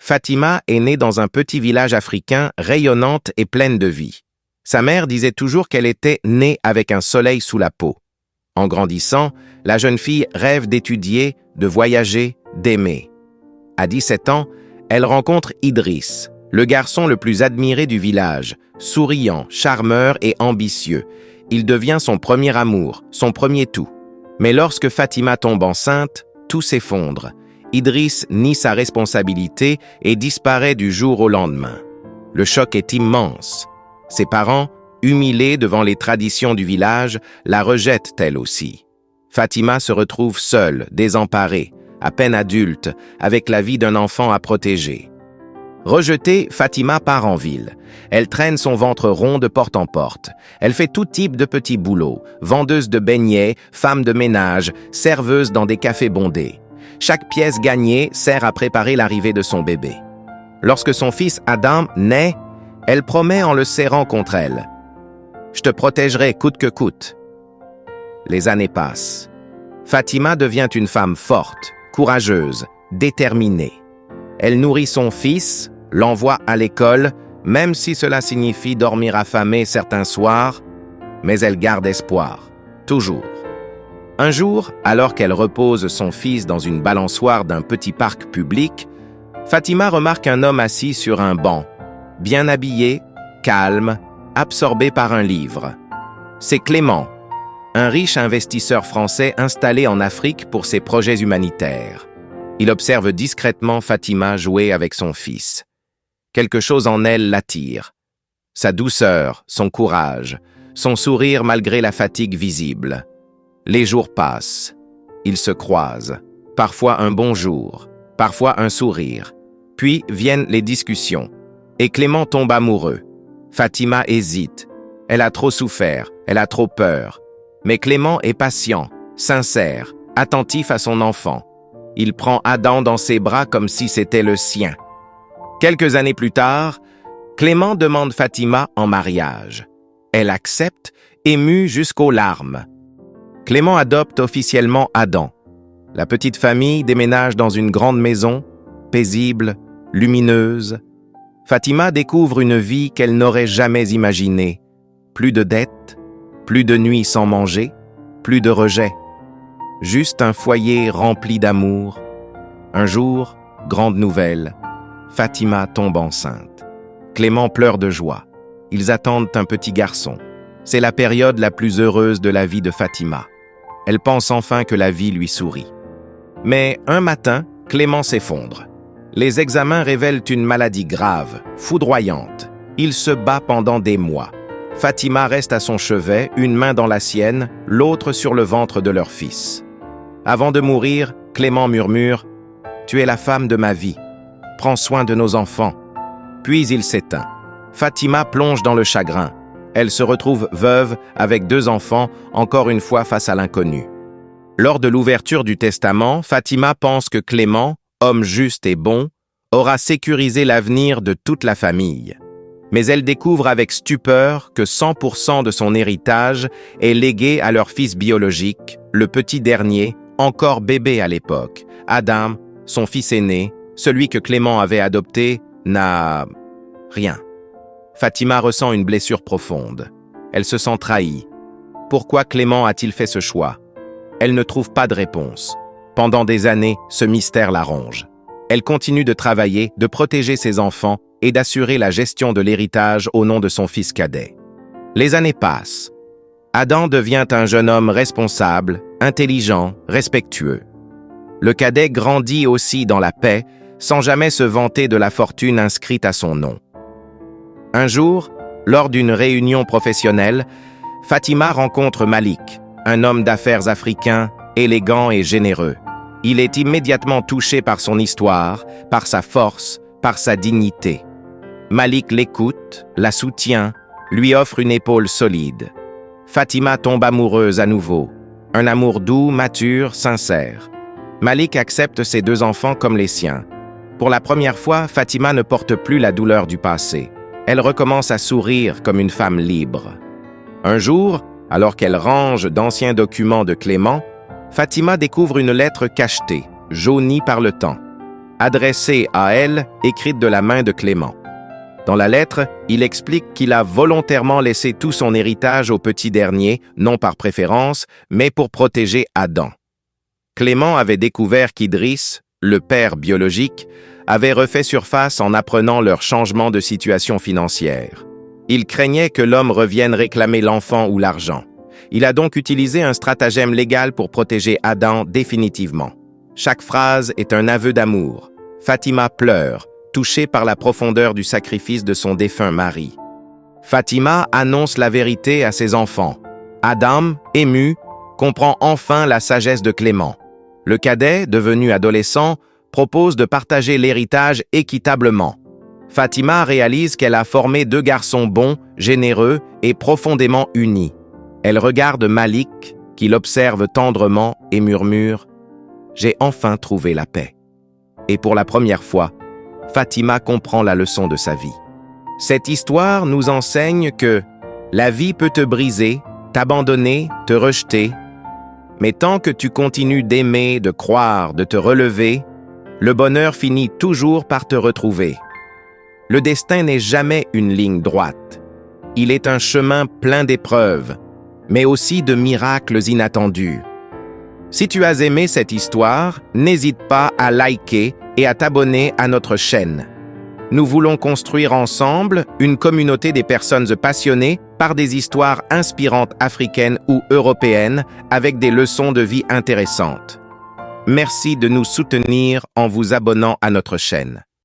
Fatima est née dans un petit village africain rayonnante et pleine de vie. Sa mère disait toujours qu'elle était née avec un soleil sous la peau. En grandissant, la jeune fille rêve d'étudier, de voyager, d'aimer. À 17 ans, elle rencontre Idriss, le garçon le plus admiré du village, souriant, charmeur et ambitieux. Il devient son premier amour, son premier tout. Mais lorsque Fatima tombe enceinte, tout s'effondre. Idriss nie sa responsabilité et disparaît du jour au lendemain. Le choc est immense. Ses parents, humiliés devant les traditions du village, la rejettent elle aussi. Fatima se retrouve seule, désemparée, à peine adulte, avec la vie d'un enfant à protéger. Rejetée, Fatima part en ville. Elle traîne son ventre rond de porte en porte. Elle fait tout type de petits boulots, vendeuse de beignets, femme de ménage, serveuse dans des cafés bondés. Chaque pièce gagnée sert à préparer l'arrivée de son bébé. Lorsque son fils Adam naît, elle promet en le serrant contre elle. « Je te protégerai coûte que coûte. » Les années passent. Fatima devient une femme forte, courageuse, déterminée. Elle nourrit son fils, l'envoie à l'école, même si cela signifie dormir affamée certains soirs, mais elle garde espoir, toujours. Un jour, alors qu'elle repose son fils dans une balançoire d'un petit parc public, Fatima remarque un homme assis sur un banc, bien habillé, calme, absorbé par un livre. C'est Clément, un riche investisseur français installé en Afrique pour ses projets humanitaires. Il observe discrètement Fatima jouer avec son fils. Quelque chose en elle l'attire. Sa douceur, son courage, son sourire malgré la fatigue visible. Les jours passent. Ils se croisent. Parfois un bonjour, parfois un sourire. Puis viennent les discussions. Et Clément tombe amoureux. Fatima hésite. Elle a trop souffert, elle a trop peur. Mais Clément est patient, sincère, attentif à son enfant. Il prend Adam dans ses bras comme si c'était le sien. Quelques années plus tard, Clément demande Fatima en mariage. Elle accepte, émue jusqu'aux larmes. Clément adopte officiellement Adam. La petite famille déménage dans une grande maison, paisible, lumineuse. Fatima découvre une vie qu'elle n'aurait jamais imaginée. Plus de dettes, plus de nuits sans manger, plus de rejets. Juste un foyer rempli d'amour. Un jour, grande nouvelle, Fatima tombe enceinte. Clément pleure de joie. Ils attendent un petit garçon. C'est la période la plus heureuse de la vie de Fatima. Elle pense enfin que la vie lui sourit. Mais un matin, Clément s'effondre. Les examens révèlent une maladie grave, foudroyante. Il se bat pendant des mois. Fatima reste à son chevet, une main dans la sienne, l'autre sur le ventre de leur fils. Avant de mourir, Clément murmure « Tu es la femme de ma vie. Prends soin de nos enfants. » Puis il s'éteint. Fatima plonge dans le chagrin. Elle se retrouve veuve avec 2 enfants, encore une fois face à l'inconnu. Lors de l'ouverture du testament, Fatima pense que Clément, homme juste et bon, aura sécurisé l'avenir de toute la famille. Mais elle découvre avec stupeur que 100% de son héritage est légué à leur fils biologique, le petit dernier, encore bébé à l'époque. Adam, son fils aîné, celui que Clément avait adopté, n'a rien. Fatima ressent une blessure profonde. Elle se sent trahie. Pourquoi Clément a-t-il fait ce choix? Elle ne trouve pas de réponse. Pendant des années, ce mystère la ronge. Elle continue de travailler, de protéger ses enfants et d'assurer la gestion de l'héritage au nom de son fils cadet. Les années passent. Adam devient un jeune homme responsable, intelligent, respectueux. Le cadet grandit aussi dans la paix, sans jamais se vanter de la fortune inscrite à son nom. Un jour, lors d'une réunion professionnelle, Fatima rencontre Malik, un homme d'affaires africain, élégant et généreux. Il est immédiatement touché par son histoire, par sa force, par sa dignité. Malik l'écoute, la soutient, lui offre une épaule solide. Fatima tombe amoureuse à nouveau. Un amour doux, mature, sincère. Malik accepte ses 2 enfants comme les siens. Pour la première fois, Fatima ne porte plus la douleur du passé. Elle recommence à sourire comme une femme libre. Un jour, alors qu'elle range d'anciens documents de Clément, Fatima découvre une lettre cachetée, jaunie par le temps. adressée à elle, écrite de la main de Clément. Dans la lettre, il explique qu'il a volontairement laissé tout son héritage au petit dernier, non par préférence, mais pour protéger Adam. Clément avait découvert qu'Idriss, le père biologique, avait refait surface en apprenant leur changement de situation financière. Il craignait que l'homme revienne réclamer l'enfant ou l'argent. Il a donc utilisé un stratagème légal pour protéger Adam définitivement. Chaque phrase est un aveu d'amour. Fatima pleure, touchée par la profondeur du sacrifice de son défunt mari. Fatima annonce la vérité à ses enfants. Adam, ému, comprend enfin la sagesse de Clément. Le cadet, devenu adolescent, propose de partager l'héritage équitablement. Fatima réalise qu'elle a formé 2 garçons bons, généreux et profondément unis. Elle regarde Malik, qui l'observe tendrement et murmure « J'ai enfin trouvé la paix ». Et pour la première fois, Fatima comprend la leçon de sa vie. Cette histoire nous enseigne que la vie peut te briser, t'abandonner, te rejeter, mais tant que tu continues d'aimer, de croire, de te relever, le bonheur finit toujours par te retrouver. Le destin n'est jamais une ligne droite. Il est un chemin plein d'épreuves, mais aussi de miracles inattendus. Si tu as aimé cette histoire, n'hésite pas à liker et à t'abonner à notre chaîne. Nous voulons construire ensemble une communauté des personnes passionnées par des histoires inspirantes africaines ou européennes avec des leçons de vie intéressantes. Merci de nous soutenir en vous abonnant à notre chaîne.